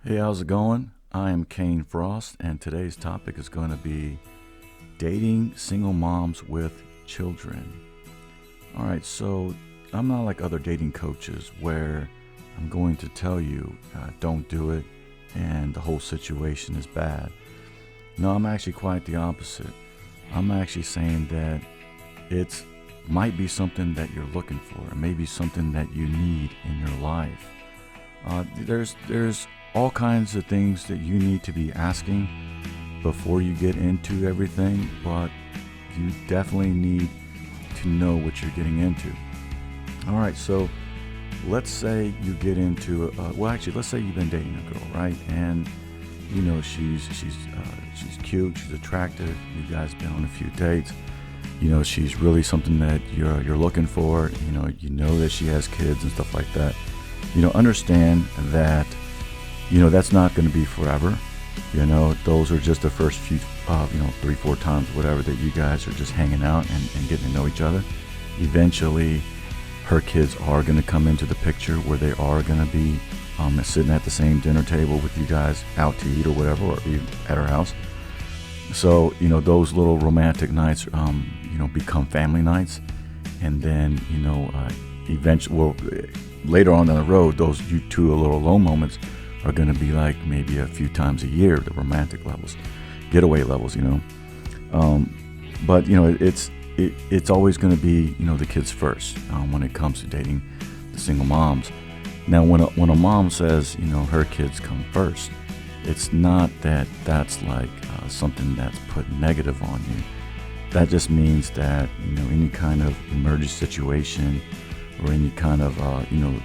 Hey, how's it going? I am Kane Frost, and today's topic is going to be dating single moms with children. All right, so I'm not like other dating coaches where I'm going to tell you don't do it and the whole situation is bad. No, I'm actually quite the opposite. I'm actually saying that it might be something that you're looking for, or maybe something that you need in your life. There's all kinds of things that you need to be asking before you get into everything, but you definitely need to know what you're getting into. All right, so let's say you get into let's say you've been dating a girl, right? And you know she's cute, she's attractive. You guys been on a few dates. You know she's really something that you're looking for. You know that she has kids and stuff like that. Understand that that's not going to be forever. Those are just the first few 3-4 times, whatever, that you guys are just hanging out and getting to know each other. Eventually her kids are going to come into the picture where they are going to be sitting at the same dinner table with you guys out to eat or whatever, or even at her house. So those little romantic nights become family nights. And then eventually, later on down the road, those you two little alone moments are going to be like maybe a few times a year, the romantic levels, getaway levels. But it's always going to be the kids first when it comes to dating the single moms. Now, when a mom says her kids come first, it's not that that's like something that's put negative on you. That just means that any kind of emergency situation or any kind of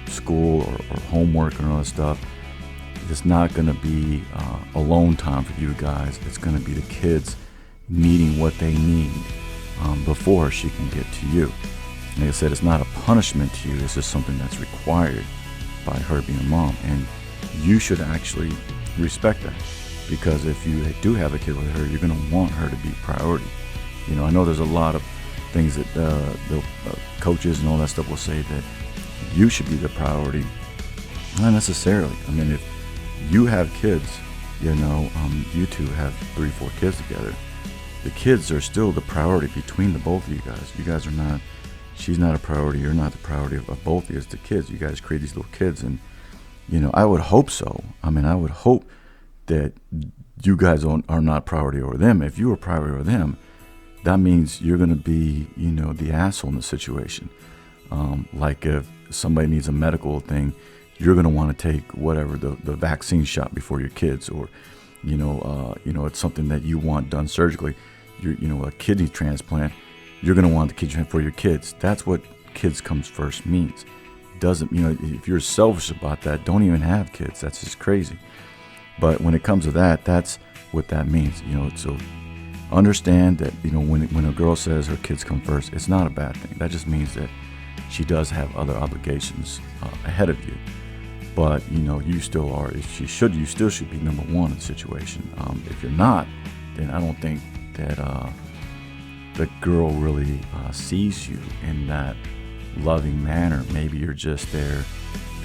school or homework and all that stuff, it's not going to be alone time for you guys. It's going to be the kids needing what they need before she can get to you. Like I said, it's not a punishment to you. It's just something that's required by her being a mom, and you should actually respect that, because if you do have a kid with her, you're going to want her to be priority. I know there's a lot of things that the coaches and all that stuff will say that you should be the priority. Not necessarily. I mean, if you have kids, you two have 3-4 kids together, the kids are still the priority between the both of you guys. You guys are not, she's not a priority, you're not the priority of both of you. It's the kids. You guys create these little kids, and I would hope so. I mean, I would hope that you guys are not priority over them. If you are priority over them, that means you're going to be, the asshole in the situation. Like if somebody needs a medical thing, you're going to want to take whatever the vaccine shot before your kids, or it's something that you want done surgically. A kidney transplant, you're going to want the kidney transplant for your kids. That's what kids comes first means. Doesn't if you're selfish about that, don't even have kids. That's just crazy. But when it comes to that, that's what that means. So understand that when a girl says her kids come first, it's not a bad thing. That just means that she does have other obligations ahead of you. But you still are. You still should be number one in the situation. If you're not, then I don't think that the girl really sees you in that loving manner. Maybe you're just there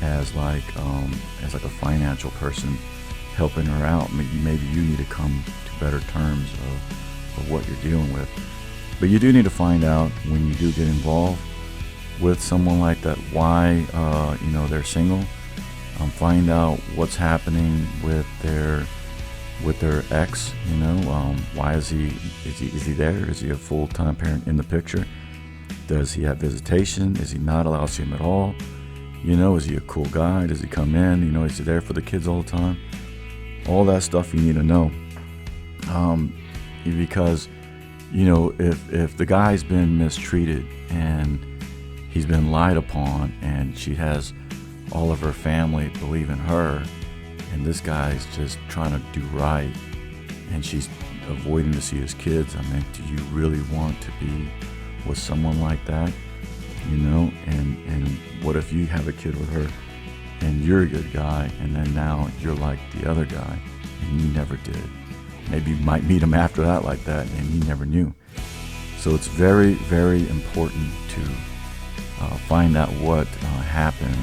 as like a financial person helping her out. Maybe you need to come to better terms of what you're dealing with. But you do need to find out, when you do get involved with someone like that, why they're single. Find out what's happening with their ex. Why is he there? Is he a full-time parent in the picture? Does he have visitation? Is he not allowed to see him at all? Is he a cool guy? Does he come in? Is he there for the kids all the time? All that stuff you need to know. Because if the guy's been mistreated and he's been lied upon, and she has all of her family believe in her, and this guy's just trying to do right, and she's avoiding to see his kids, I mean, do you really want to be with someone like that? And what if you have a kid with her and you're a good guy, and then now you're like the other guy and you never did? Maybe you might meet him after that like that and you never knew. So it's very, very important to find out what happened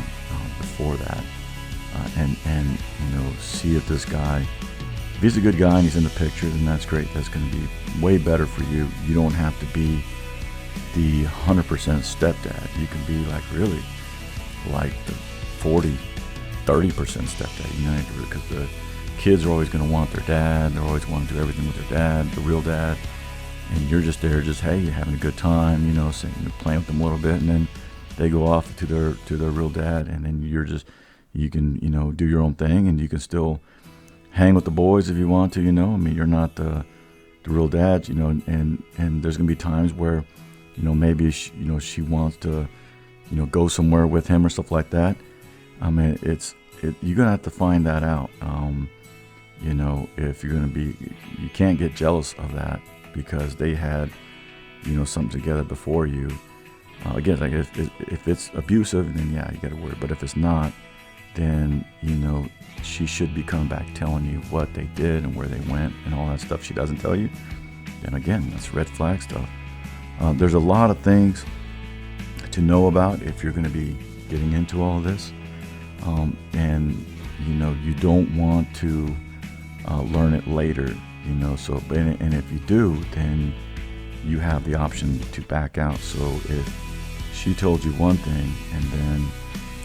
before that, and see if this guy, if he's a good guy and he's in the picture, then that's great. That's going to be way better for you. You don't have to be the 100% stepdad. You can be like really like the 40, 30% stepdad, because the kids are always going to want their dad. They're always want to do everything with their dad, the real dad. And you're just there, just, hey, you're having a good time, sitting, playing with them a little bit, and then they go off to their real dad, and then you can do your own thing, and you can still hang with the boys if you want to, you're not the real dad, and there's gonna be times where, maybe she wants to, go somewhere with him or stuff like that. I mean, you're gonna have to find that out. If you're gonna be, you can't get jealous of that because they had, something together before you. Again, like if it's abusive, then yeah, you got to worry. But if it's not, then she should be coming back telling you what they did and where they went and all that stuff. She doesn't tell you, then again, that's red flag stuff. There's a lot of things to know about if you're going to be getting into all of this, and you don't want to learn it later. So and if you do, then you have the option to back out. So if she told you one thing and then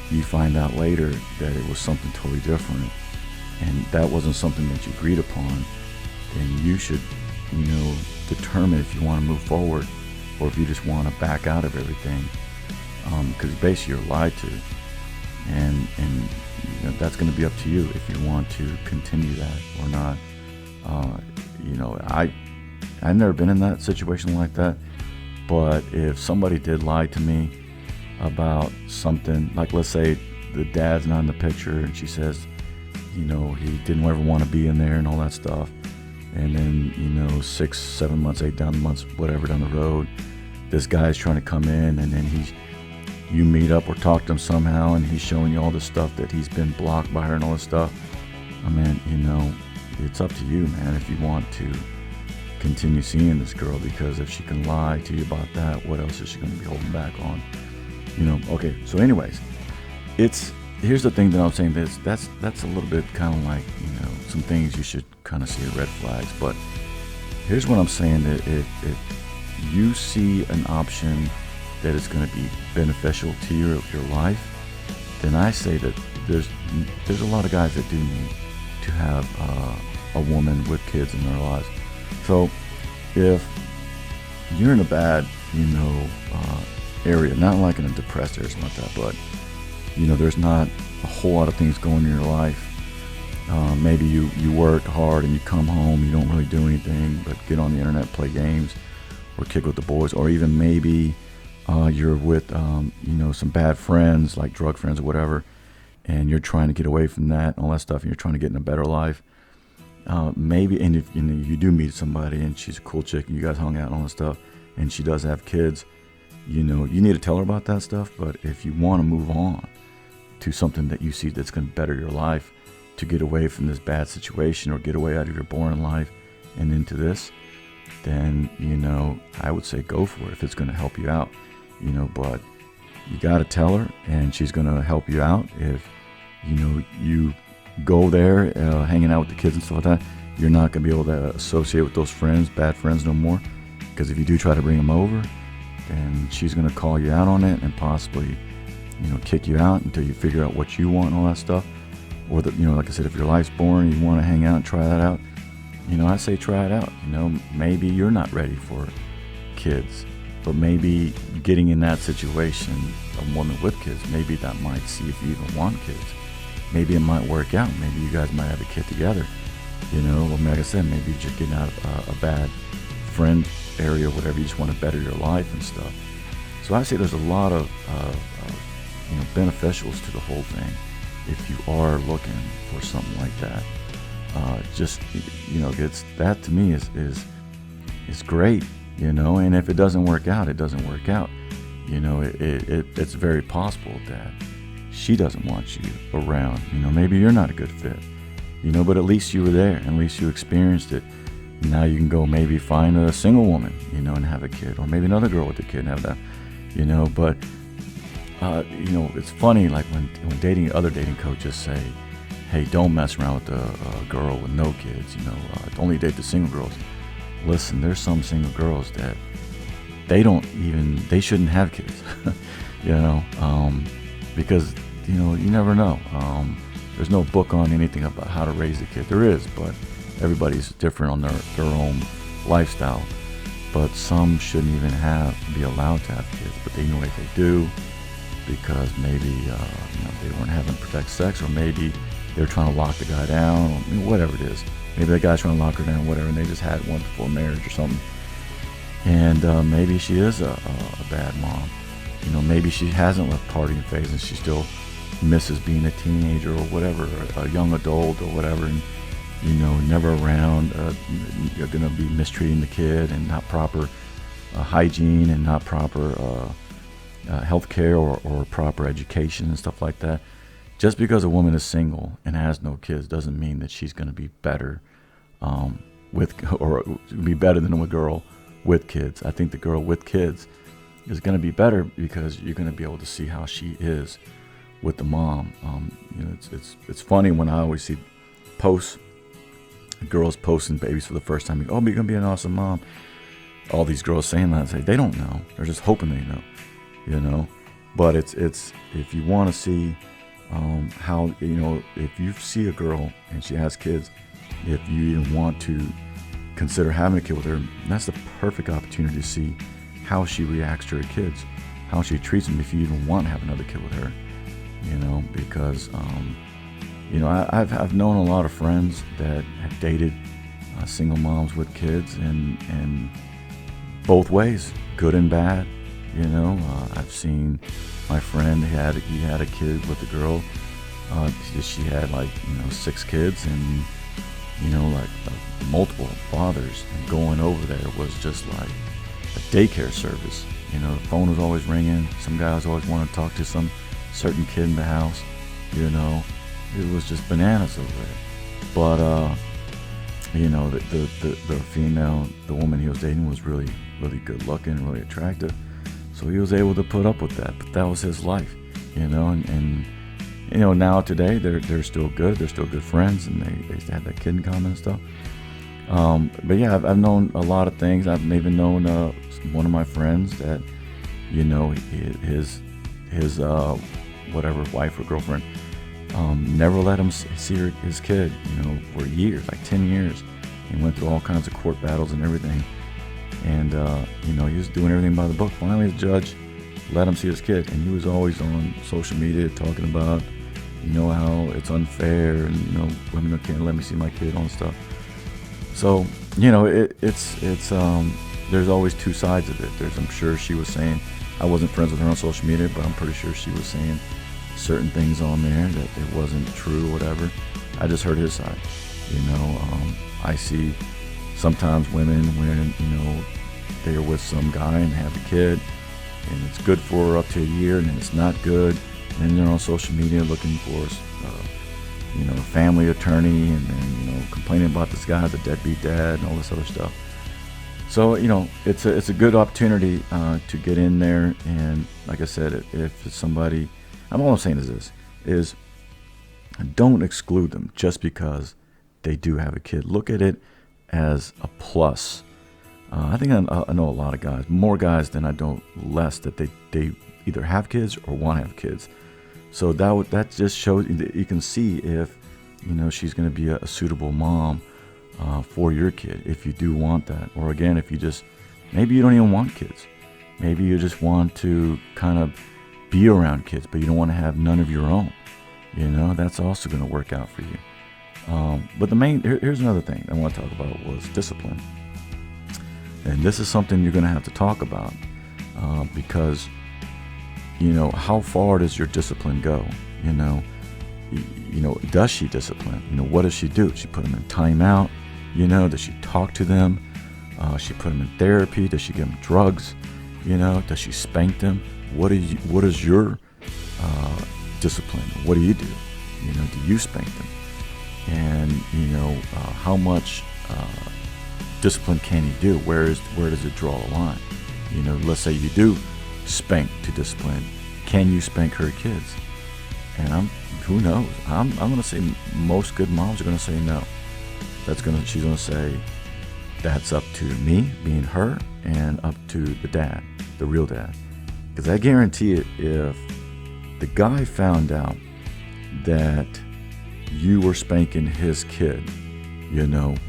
you find out later that it was something totally different and that wasn't something that you agreed upon, then you should determine if you want to move forward or if you just want to back out of everything, because basically you're lied to, and that's going to be up to you if you want to continue that or not. I've never been in that situation like that, but if somebody did lie to me about something, like let's say the dad's not in the picture and she says, he didn't ever want to be in there and all that stuff, and then 6, 7 months, 8 months, whatever down the road, this guy's trying to come in, and then you meet up or talk to him somehow, and he's showing you all this stuff that he's been blocked by her and all this stuff. I mean, it's up to you, man, if you want to continue seeing this girl, because if she can lie to you about that, what else is she going to be holding back on? Okay, so anyways, here's the thing that I'm saying, that's a little bit kind of like, some things you should kind of see as red flags. But here's what I'm saying, that if you see an option that is going to be beneficial to your life, then I say that there's a lot of guys that do need to have a woman with kids in their lives. So if you're in a bad, area, not like in a depressed area or something like that, but, there's not a whole lot of things going in your life. Maybe you work hard and you come home, you don't really do anything but get on the internet, play games, or kick with the boys, or even maybe you're with, some bad friends, like drug friends or whatever, and you're trying to get away from that and all that stuff, and you're trying to get in a better life. Maybe, and if you do meet somebody and she's a cool chick and you guys hung out and all that stuff, and she does have kids, you need to tell her about that stuff. But if you want to move on to something that you see that's going to better your life, to get away from this bad situation or get away out of your boring life and into this, then, I would say go for it if it's going to help you out, but you got to tell her, and she's going to help you out. If, you go there hanging out with the kids and stuff like that, you're not going to be able to associate with those friends, bad friends, no more. Because if you do try to bring them over, then she's going to call you out on it and possibly, kick you out until you figure out what you want and all that stuff. Or that, like I said, if your life's boring, you want to hang out and try that out, I say try it out. Maybe you're not ready for kids, but maybe getting in that situation, a woman with kids, maybe that might see if you even want kids. Maybe it might work out. Maybe you guys might have a kid together. Like I said, maybe you're just getting out of a bad friend area or whatever. You just want to better your life and stuff. So I say there's a lot of beneficials to the whole thing if you are looking for something like that. It's that to me is great, and if it doesn't work out, it doesn't work out. It's very possible that she doesn't want you around. Maybe you're not a good fit, but at least you were there, at least you experienced it. Now you can go maybe find a single woman, and have a kid, or maybe another girl with a kid and have that, but it's funny, like when other dating coaches say, hey, don't mess around with a girl with no kids. Only date the single girls. Listen, there's some single girls that they shouldn't have kids. Because you never know. There's no book on anything about how to raise a kid. There is, but everybody's different on their own lifestyle. But some shouldn't even be allowed to have kids, but they do because maybe they weren't having protect sex, or maybe they're trying to lock the guy down, or whatever it is. Maybe the guy's trying to lock her down, whatever, and they just had one before marriage or something. And maybe she is a bad mom. Maybe she hasn't left partying phase and she still misses being a teenager or whatever, or a young adult or whatever, and never around. You're going to be mistreating the kid, and not proper hygiene, and not proper health care or proper education and stuff like that. Just because a woman is single and has no kids doesn't mean that she's going to be better be better than a girl with kids. I think the girl with kids is going to be better because you're going to be able to see how she is with the mom. It's funny when I always see posts, girls posting babies for the first time. Oh, you're going to be an awesome mom. All these girls saying that, they don't know. They're just hoping they know. But it's if you want to see how, if you see a girl and she has kids, if you even want to consider having a kid with her, that's the perfect opportunity to see how she reacts to her kids, how she treats them, if you even want to have another kid with her, because I've known a lot of friends that have dated single moms with kids, and both ways, good and bad. I've seen my friend, he had a kid with a girl. She had 6 kids, and multiple fathers, and going over there was just like a daycare service. The phone was always ringing. Some guys always wanted to talk to some certain kid in the house. It was just bananas over there. But the female, the woman he was dating, was really, really good looking, really attractive. So he was able to put up with that. But that was his life, and now today they're still good. They're still good friends, and they had that kid in common and stuff. But yeah, I've known a lot of things. I've even known one of my friends that, his whatever wife or girlfriend never let him see his kid, for years, like 10 years. He went through all kinds of court battles and everything. And, he was doing everything by the book. Finally, the judge let him see his kid. And he was always on social media talking about, how it's unfair, and, women can't let me see my kid, all this stuff. So, it's there's always two sides of it. I'm sure she was saying, I wasn't friends with her on social media, but I'm pretty sure she was saying certain things on there that it wasn't true or whatever. I just heard his side. I see sometimes women when, they're with some guy and have a kid, and it's good for up to a year, and then it's not good. And then they're on social media looking for, a family attorney, and then, complaining about this guy, the deadbeat dad, and all this other stuff. So, it's a good opportunity to get in there. And like I said, if it's somebody, all I'm saying is this, is don't exclude them just because they do have a kid. Look at it as a plus. I think I know a lot of guys, more guys than I know less, that they either have kids or want to have kids. So that just shows you can see if she's going to be a suitable mom for your kid, if you do want that. Or again, if maybe you don't even want kids, maybe you just want to kind of be around kids, but you don't want to have none of your own. That's also going to work out for you. But here's another thing I want to talk about was discipline. And this is something you're going to have to talk about because, how far does your discipline go? Does she discipline? What does she do? Does she put them in timeout? Does she talk to them? She put them in therapy? Does she give them drugs? Does she spank them? What is your discipline? What do you do? Do you spank them? And how much discipline can you do? Where does it draw a line? Let's say you do spank to discipline. Can you spank her kids? And I'm who knows? I'm going to say most good moms are going to say no. She's going to say that's up to me, being her, and up to the dad, the real dad. Because I guarantee it, if the guy found out that you were spanking his kid,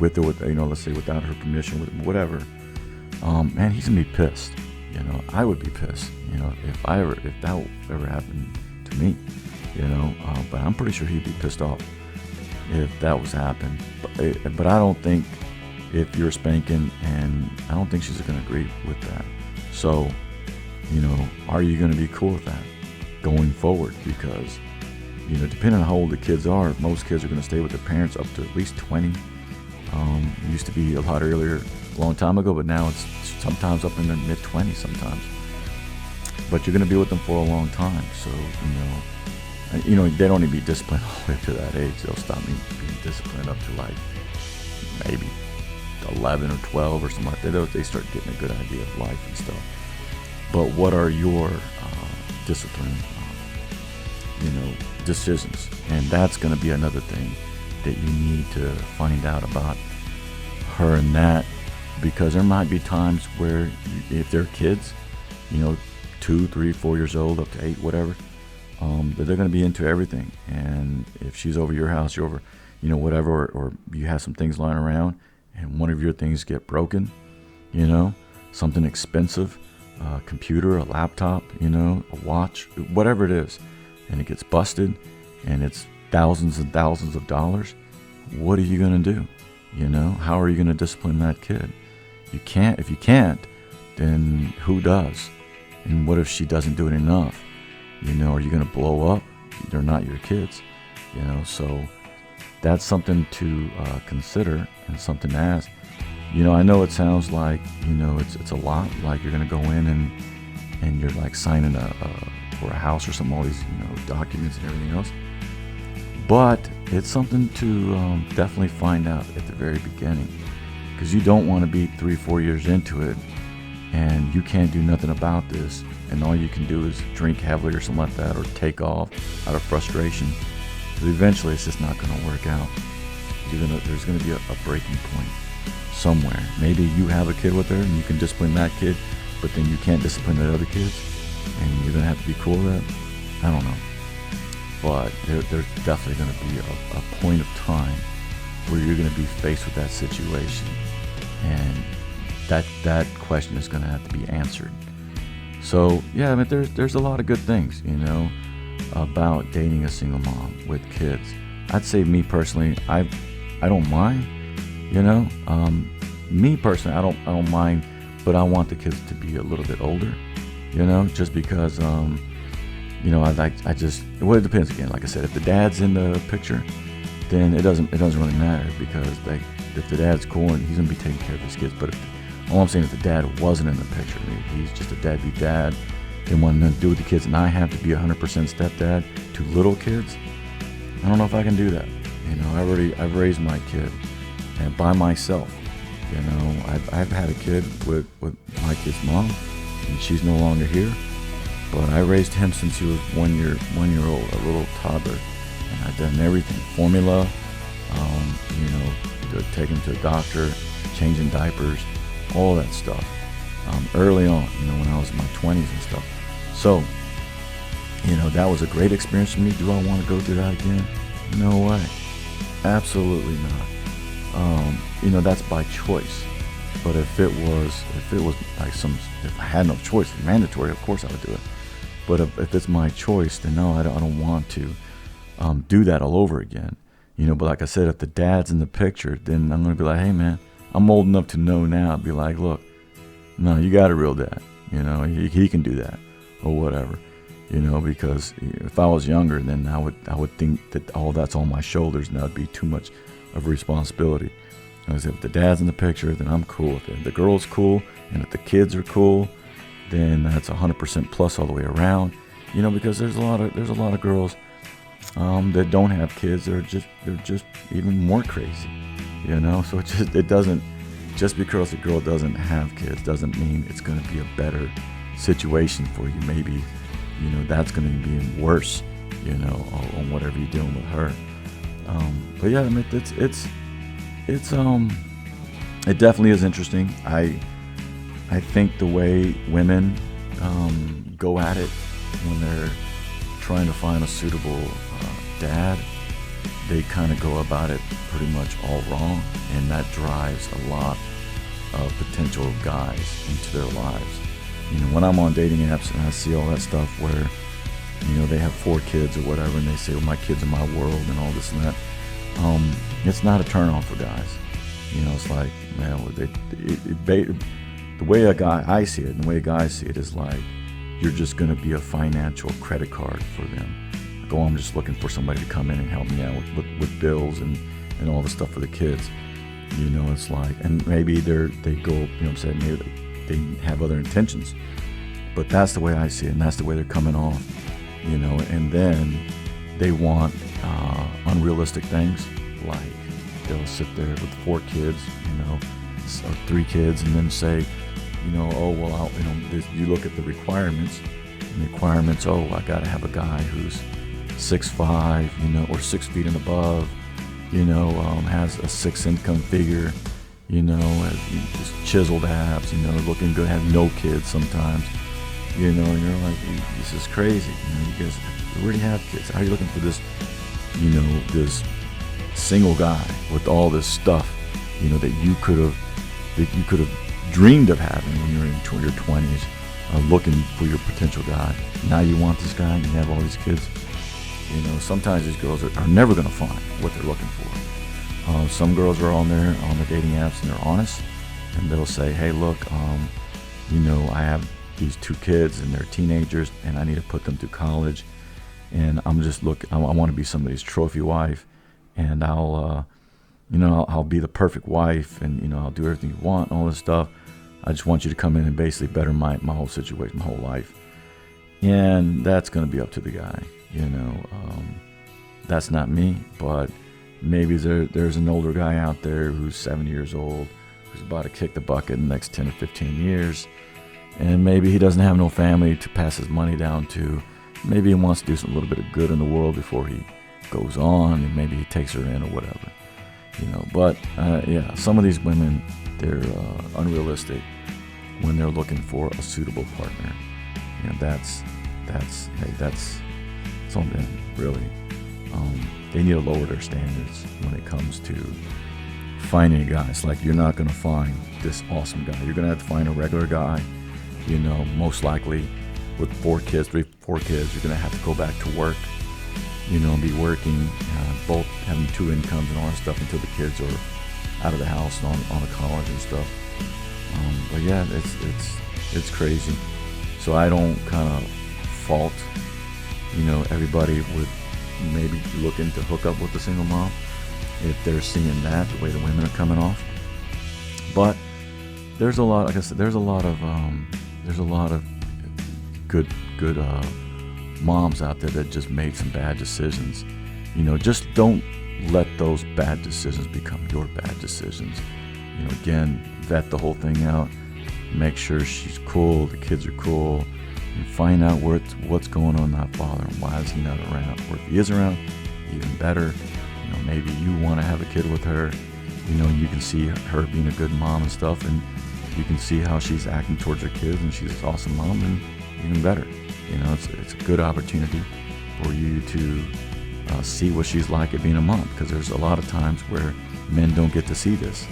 with or with, let's say without her permission, with whatever, man, he's gonna be pissed. I would be pissed. If that ever happened to me, but I'm pretty sure he'd be pissed off if that was happened. But I don't think if you're spanking, and I don't think she's gonna agree with that. So, are you gonna be cool with that going forward? Because depending on how old the kids are, most kids are going to stay with their parents up to at least 20. It used to be a lot earlier, a long time ago, but now it's sometimes up in their mid-20s sometimes. But you're going to be with them for a long time. So, they don't need to be disciplined all the way to that age. They'll stop being disciplined up to like maybe 11 or 12 or something like that. They start getting a good idea of life and stuff. But what are your discipline decisions? And that's going to be another thing that you need to find out about her and that, because there might be times where if they're kids, 2, 3, 4 years old, up to 8, whatever, that they're going to be into everything. And if she's over your house, you're over, whatever, or you have some things lying around and one of your things get broken, something expensive, a computer, a laptop, a watch, whatever it is, and it gets busted and it's thousands and thousands of dollars, what are you going to do? How are you going to discipline that kid? You can't. If you can't, then who does? And what if she doesn't do it enough? Are you going to blow up? They're not your kids, so that's something to consider and something to ask. I know it sounds like, it's a lot, like you're going to go in and you're like signing for a house or something, all these, documents and everything else. But it's something to definitely find out at the very beginning, because you don't want to be 3-4 years into it and you can't do nothing about this, and all you can do is drink heavily or something like that, or take off out of frustration. But eventually it's just not going to work out. There's going to be a breaking point somewhere. Maybe you have a kid with her and you can discipline that kid, but then you can't discipline the other kids, and you're going to have to be cool with that. I don't know. But there's definitely going to be a point of time where you're going to be faced with that situation, and that question is going to have to be answered. So yeah, there's a lot of good things, about dating a single mom with kids. I'd say me personally, I don't mind. Me personally, I don't mind, but I want the kids to be a little bit older. Just because I just, well, it depends again. Like I said, if the dad's in the picture, then it doesn't really matter, because if the dad's cool and he's gonna be taking care of his kids. But all I'm saying is, if the dad wasn't in the picture, he's just a deadbeat dad, didn't want nothing to do with the kids, and I have to be 100% stepdad to little kids, I don't know if I can do that. I've raised my kid and by myself. I've had a kid with my kid's mom, and she's no longer here. But I raised him since he was 1 year old, a little toddler, and I've done everything: formula, to take him to a doctor, changing diapers, all that stuff. Early on, when I was in my 20s and stuff. So, that was a great experience for me. Do I want to go through that again? No way, absolutely not. That's by choice. But if it was like if I had no choice, mandatory, of course I would do it. But if it's my choice, then no, I don't want to do that all over again. But like I said, if the dad's in the picture, then I'm going to be like, hey man, I'm old enough to know now. I'd be like, look, no, you got a real dad. He can do that or whatever. Because if I was younger, then I would think that all that's on my shoulders, and that would be too much of a responsibility. Like I said, if the dad's in the picture, then I'm cool with it. If the girl's cool, and if the kids are cool, then that's 100% plus all the way around. Because there's a lot of girls that don't have kids. They're just even more crazy. So it doesn't, just because a girl doesn't have kids doesn't mean it's going to be a better situation for you. Maybe that's going to be worse. on whatever you're doing with her. But yeah, I mean, it definitely is interesting. I think the way women go at it when they're trying to find a suitable dad, they kind of go about it pretty much all wrong, and that drives a lot of potential guys into their lives. When I'm on dating apps and I see all that stuff where they have 4 kids or whatever, and they say, well, my kids are my world and all this and that, it's not a turn on for guys. It's like, man, the way I see it, and the way guys see it, is like you're just going to be a financial credit card for them. Like, oh, I'm just looking for somebody to come in and help me out with bills and all the stuff for the kids. It's like, and maybe they go, maybe they have other intentions, but that's the way I see it, and that's the way they're coming off, and then they want unrealistic things, like they'll sit there with 4 kids, or 3 kids, and then say, oh, well, you look at the requirements, oh, I got to have a guy who's 6'5", or 6 feet and above, has a 6 income figure, has just chiseled abs, looking good, has no kids sometimes, and you're like, this is crazy, you guys already have kids. How are you looking for this, this single guy with all this stuff, that you could have dreamed of having when you were in your 20s, looking for your potential guy. Now you want this guy and you have all these kids. Sometimes these girls are never going to find what they're looking for. Some girls are on the dating apps and they're honest, and they'll say, hey, look, I have these 2 kids and they're teenagers and I need to put them through college, and I'm just I want to be somebody's trophy wife, and I'll be the perfect wife, and I'll do everything you want and all this stuff. I just want you to come in and basically better my whole situation, my whole life. And that's going to be up to the guy. That's not me, but maybe there's an older guy out there who's 70 years old, who's about to kick the bucket in the next 10 or 15 years, and maybe he doesn't have no family to pass his money down to. Maybe he wants to do a little bit of good in the world before he goes on, and maybe he takes her in or whatever. But yeah, some of these women, they're unrealistic when they're looking for a suitable partner. That's something really. They need to lower their standards when it comes to finding a guy. It's like, you're not going to find this awesome guy. You're going to have to find a regular guy, most likely with 4 kids, 4 kids. You're going to have to go back to work, and be working, both having 2 incomes and all that stuff until the kids are out of the house and on to college and stuff. But yeah, it's crazy. So I don't kind of fault, everybody would maybe looking to hook up with a single mom if they're seeing that the way the women are coming off. But there's a lot, like I said, there's a lot of good moms out there that just made some bad decisions. Just don't let those bad decisions become your bad decisions. Again, vet the whole thing out, make sure she's cool, the kids are cool, and find out what's going on with that father and why is he not around. Or if he is around, even better. Maybe you want to have a kid with her. You can see her being a good mom and stuff, and you can see how she's acting towards her kids, and she's an awesome mom, and even better. It's a good opportunity for you to see what she's like at being a mom, because there's a lot of times where men don't get to see this,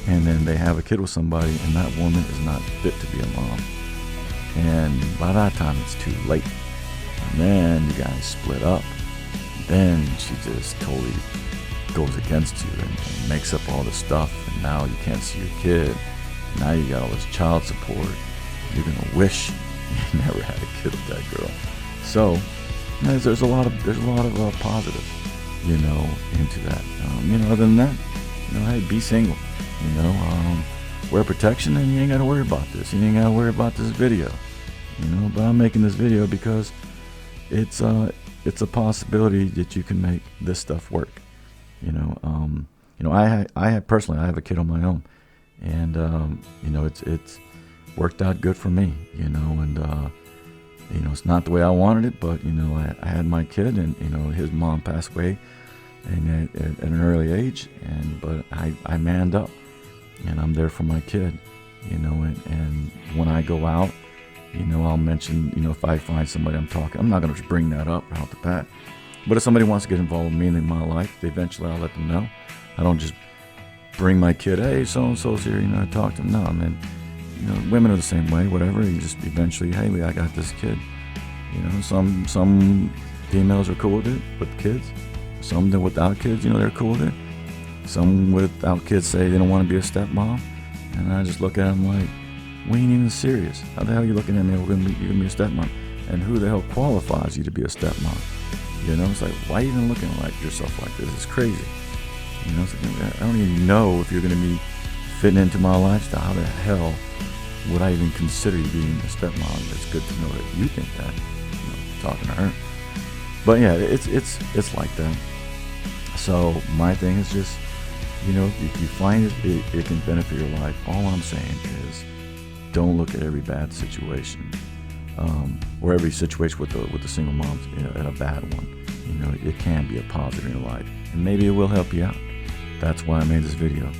and then they have a kid with somebody, and that woman is not fit to be a mom. And by that time, it's too late. And then you guys split up. Then she just totally goes against you and makes up all this stuff. And now you can't see your kid. Now you got all this child support. You're gonna wish you never had a kid with that girl. So there's a lot of positive, into that. Other than that, hey, be single. Wear protection, and you ain't got to worry about this. You ain't got to worry about this video. But I'm making this video because it's a possibility that you can make this stuff work. I personally have a kid on my own, and it's worked out good for me. And It's not the way I wanted it, but I had my kid, and his mom passed away, and at an early age, but I manned up, and I'm there for my kid, and when I go out, I'll mention, if I find somebody I'm not going to just bring that up right off the bat. But if somebody wants to get involved with me in my life, eventually I'll let them know. I don't just bring my kid, hey, so-and-so's here, talk to them. No, I mean, women are the same way, whatever. You just eventually, hey, I got this kid. Some females are cool with it, with kids. Some that without kids, they're cool with it. Some without kids say they don't want to be a stepmom. And I just look at them like, we ain't even serious. How the hell are you looking at me? You're gonna be a stepmom. And who the hell qualifies you to be a stepmom? It's like, why are you even looking like yourself like this? It's crazy. It's like, I don't even know if you're going to be fitting into my lifestyle. How the hell would I even consider you being a stepmom? It's good to know that you think that, talking to her. But yeah, it's like that. So my thing is just, if you find it can benefit your life, all I'm saying is don't look at every bad situation. Or every situation with the single moms at a bad one. It can be a positive in your life, and maybe it will help you out. That's why I made this video,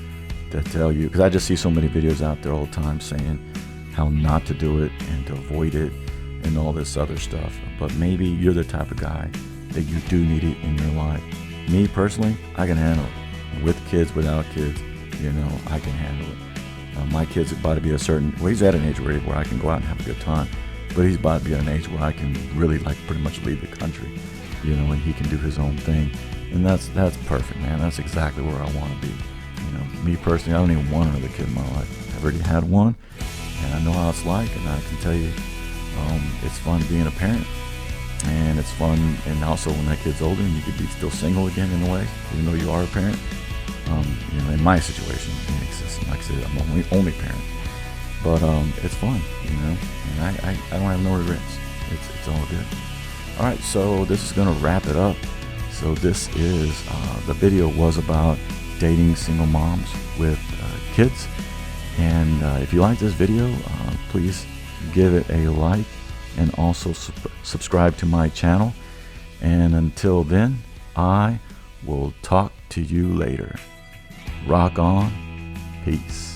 to tell you, because I just see so many videos out there all the time saying how not to do it and to avoid it and all this other stuff. But maybe you're the type of guy that you do need it in your life. Me personally, I can handle it. With kids, without kids, I can handle it. My kid's about to be he's at an age where I can go out and have a good time. But he's about to be at an age where I can really pretty much leave the country, and he can do his own thing. And that's perfect, man. That's exactly where I want to be. Me personally, I don't even want another kid in my life. I've already had one, and I know how it's like, and I can tell you, it's fun being a parent, and it's fun, and also when that kid's older and you could be still single again in a way, even though you are a parent. In my situation, like I said, I'm only parent. But it's fun, and I don't have no regrets. It's all good. All right, so this is gonna wrap it up. So this is the video was about dating single moms with kids. And if you like this video, please give it a like and also subscribe to my channel. And until then, I will talk to you later. Rock on. Peace.